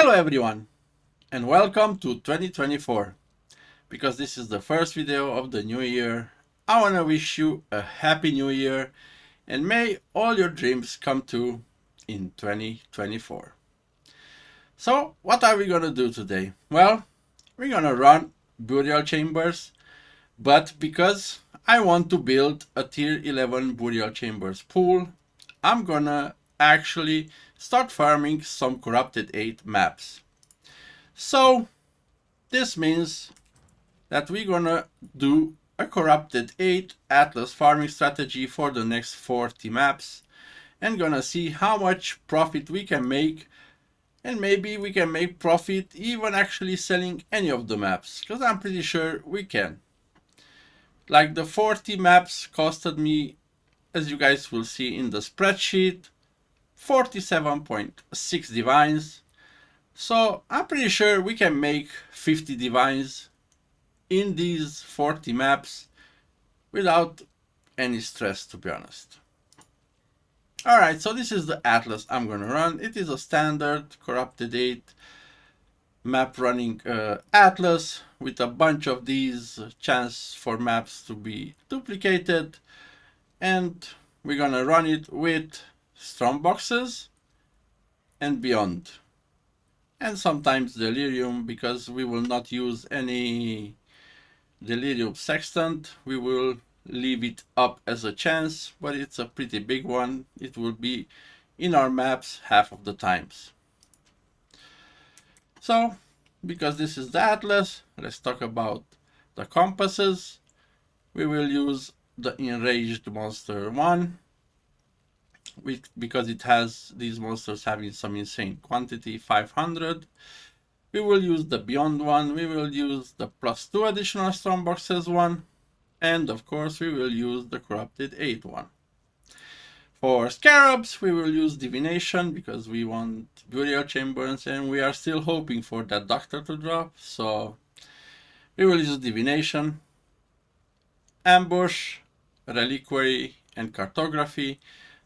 Hello everyone and welcome to 2024. Because this is the first video of the new year, I want to wish you a happy new year and may all your dreams come true in 2024. So what are we going to do today? Well, we're going to run burial chambers, but because I want to build a tier 11 burial chambers pool, I'm going to actually start farming some corrupted 8 maps. So this means that we're gonna do a corrupted 8 Atlas farming strategy for the next 40 maps and gonna see how much profit we can make, and maybe we can make profit even actually selling any of the maps, because I'm pretty sure we can. Like the 40 maps costed me, as you guys will see in the spreadsheet, 47.6 divines. So I'm pretty sure we can make 50 divines in these 40 maps without any stress, to be honest. Alright, so this is the Atlas I'm gonna run. It is a standard corrupted 8 map running Atlas with a bunch of these chance for maps to be duplicated, and we're gonna run it with strong boxes and beyond, and sometimes delirium, because we will not use any delirium sextant. We will leave it up as a chance, but it's a pretty big one. It will be in our maps half of the times. So because this is the Atlas, let's talk about the compasses. We will use the enraged monster one, because it has these monsters having some insane quantity, 500. We will use the beyond one, we will use the +2 additional strong boxes one, and of course we will use the corrupted 8 one. For scarabs, we will use divination because we want burial chambers and we are still hoping for that doctor to drop, so we will use divination. Ambush, reliquary, and cartography.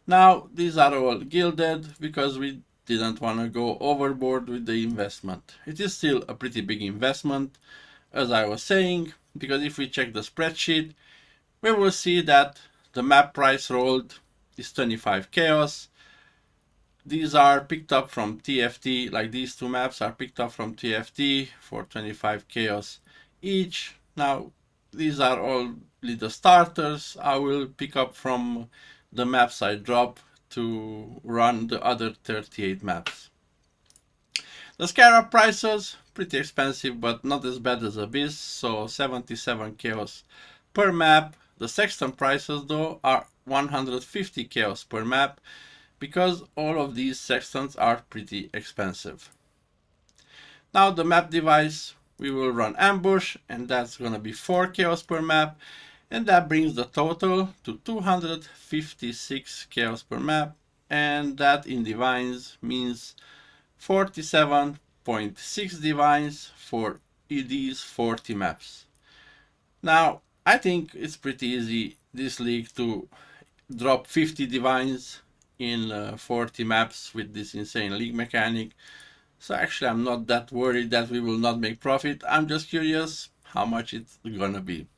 Now these are all gilded because we didn't want to go overboard with the investment. It is still a pretty big investment, as I was saying, because if we check the spreadsheet, we will see that the map price rolled is 25 chaos. These are picked up from TFT, like these two maps are picked up from TFT for 25 chaos each. Now these are all the starters. I will pick up from the maps I drop to run the other 38 maps. The scarab prices, pretty expensive, but not as bad as Abyss, so 77 chaos per map. The sextant prices though are 150 chaos per map, because all of these sextants are pretty expensive. Now the map device, we will run ambush, and that's gonna be 4 chaos per map, and that brings the total to 256 chaos per map, and that in divines means 47.6 divines for these 40 maps. Now I think it's pretty easy this league to drop 50 divines in 40 maps with this insane league mechanic. So actually I'm not that worried that we will not make profit. I'm just curious how much it's gonna be.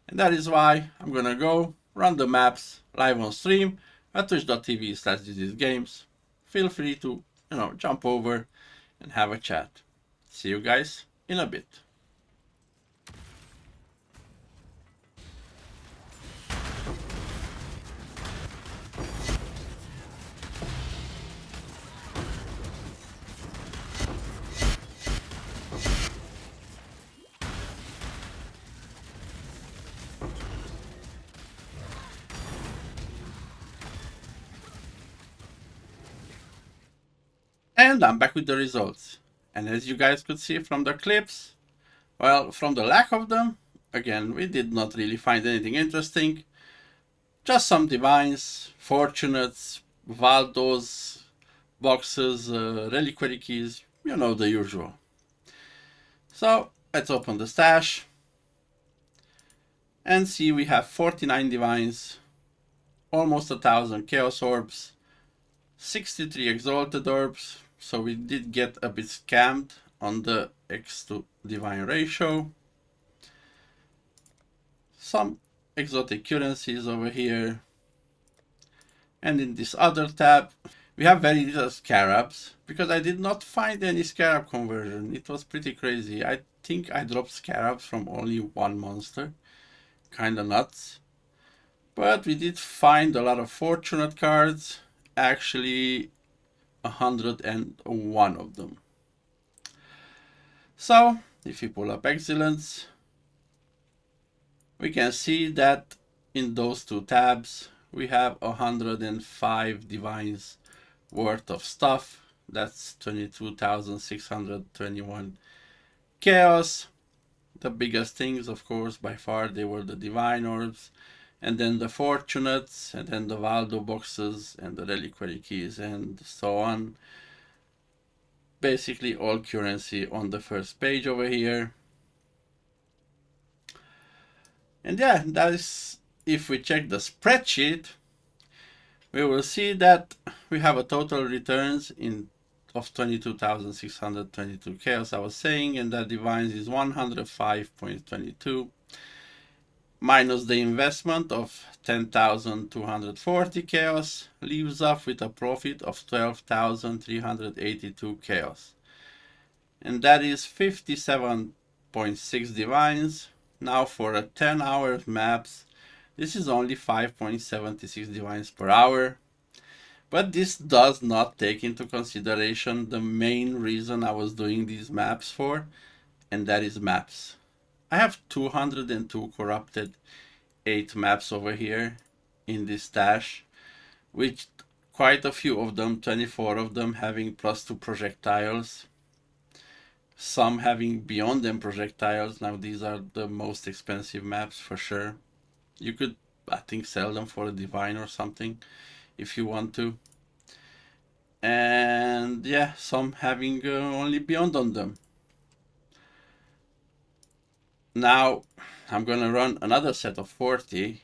And that is why I'm gonna go run the maps live on stream at twitch.tv/games. Feel free to, jump over and have a chat. See you guys in a bit. And I'm back with the results. And as you guys could see from the clips, well, from the lack of them, again, we did not really find anything interesting. Just some divines, fortunates, Valdos, boxes, reliquary keys, the usual. So let's open the stash and see we have 49 divines, almost 1,000 chaos orbs, 63 exalted orbs, So we did get a bit scammed on the X to divine ratio. Some exotic currencies over here. And in this other tab, we have very little scarabs because I did not find any scarab conversion. It was pretty crazy. I think I dropped scarabs from only one monster. Kinda nuts. But we did find a lot of fortunate cards. Actually, 101 of them. So, if we pull up Excellence, we can see that in those two tabs, we have 105 divines worth of stuff. That's 22,621 chaos. The biggest things, of course, by far, they were the divine orbs, and then the fortunates, and then the Valdo boxes, and the reliquary keys, and so on. Basically all currency on the first page over here. And yeah, that is, if we check the spreadsheet, we will see that we have a total returns of 22,622 chaos, I was saying, and that divines is 105.22 minus the investment of 10,240 chaos, leaves us with a profit of 12,382 chaos. And that is 57.6 divines. Now for a 10-hour maps, this is only 5.76 divines per hour. But this does not take into consideration the main reason I was doing these maps for, and that is maps. I have 202 corrupted 8 maps over here in this stash, which quite a few of them, 24 of them, having +2 projectiles. Some having beyond them projectiles. Now these are the most expensive maps for sure. You could, I think, sell them for a divine or something if you want to. And yeah, some having only beyond on them. Now I'm gonna run another set of 40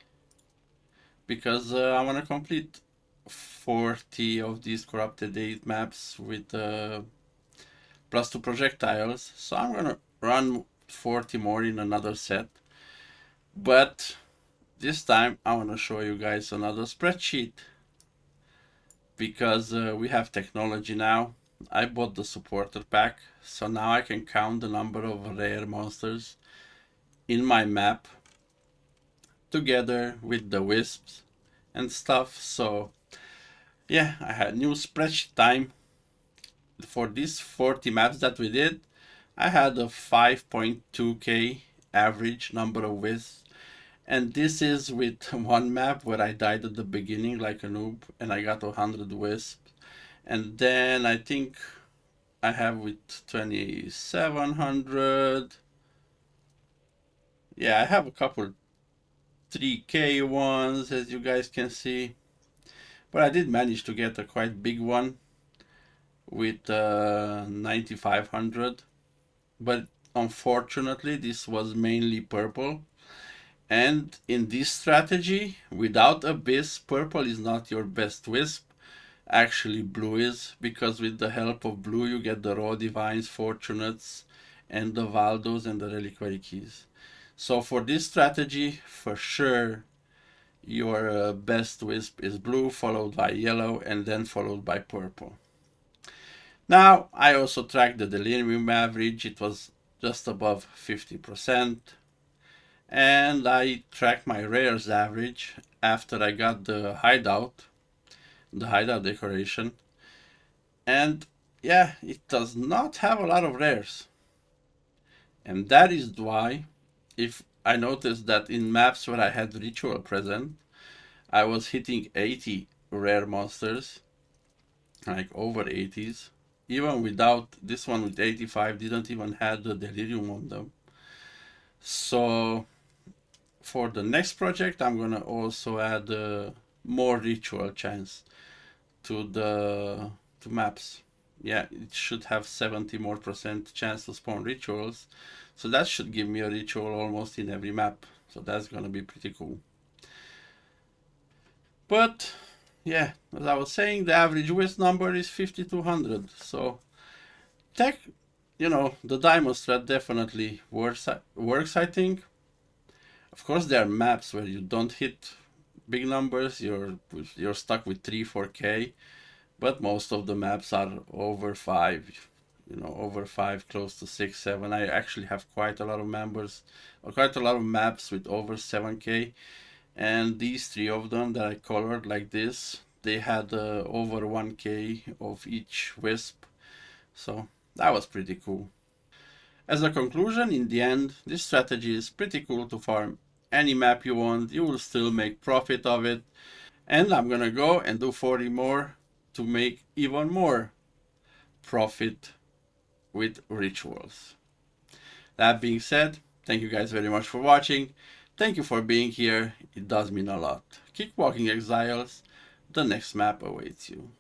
because I want to complete 40 of these corrupted 8 maps with +2 projectiles. So I'm gonna run 40 more in another set. But this time I want to show you guys another spreadsheet because we have technology now. I bought the supporter pack, so now I can count the number of rare monsters in my map together with the wisps and stuff. So yeah, I had new spreadsheet time. For these 40 maps that we did, I had a 5.2k average number of wisps. And this is with one map where I died at the beginning like a noob and I got 100 wisps. And then I think I have with 2700. Yeah, I have a couple 3k ones, as you guys can see. But I did manage to get a quite big one with 9500. But unfortunately, this was mainly purple. And in this strategy, without Abyss, purple is not your best wisp. Actually, blue is, because with the help of blue, you get the raw divines, fortunates, and the Valdos and the reliquary keys. So for this strategy, for sure, your best wisp is blue, followed by yellow, and then followed by purple. Now, I also tracked the delirium average. It was just above 50%. And I tracked my rares average after I got the hideout decoration. And yeah, it does not have a lot of rares. And that is why, if I noticed that in maps where I had ritual present, I was hitting 80 rare monsters, like over 80s. Even without this one with 85, didn't even have the delirium on them. So for the next project, I'm gonna also add more ritual chance to maps. Yeah, it should have 70% more chance to spawn rituals, so that should give me a ritual almost in every map. So that's gonna be pretty cool. But yeah, as I was saying, the average Wisp number is 5200. So the diamond strat definitely works, I think. Of course, there are maps where you don't hit big numbers. You're stuck with 3, 4K, but most of the maps are over 5. Over 5, close to 6, 7. I actually have quite a lot of members, or quite a lot of maps with over 7K, and these 3 of them that I colored like this, they had over 1K of each wisp, so that was pretty cool. As a conclusion, in the end, this strategy is pretty cool to farm any map you want. You will still make profit of it. And I'm gonna go and do 40 more to make even more profit with rituals. That being said, thank you guys very much for watching. Thank you for being here. It does mean a lot. Keep walking, exiles. The next map awaits you.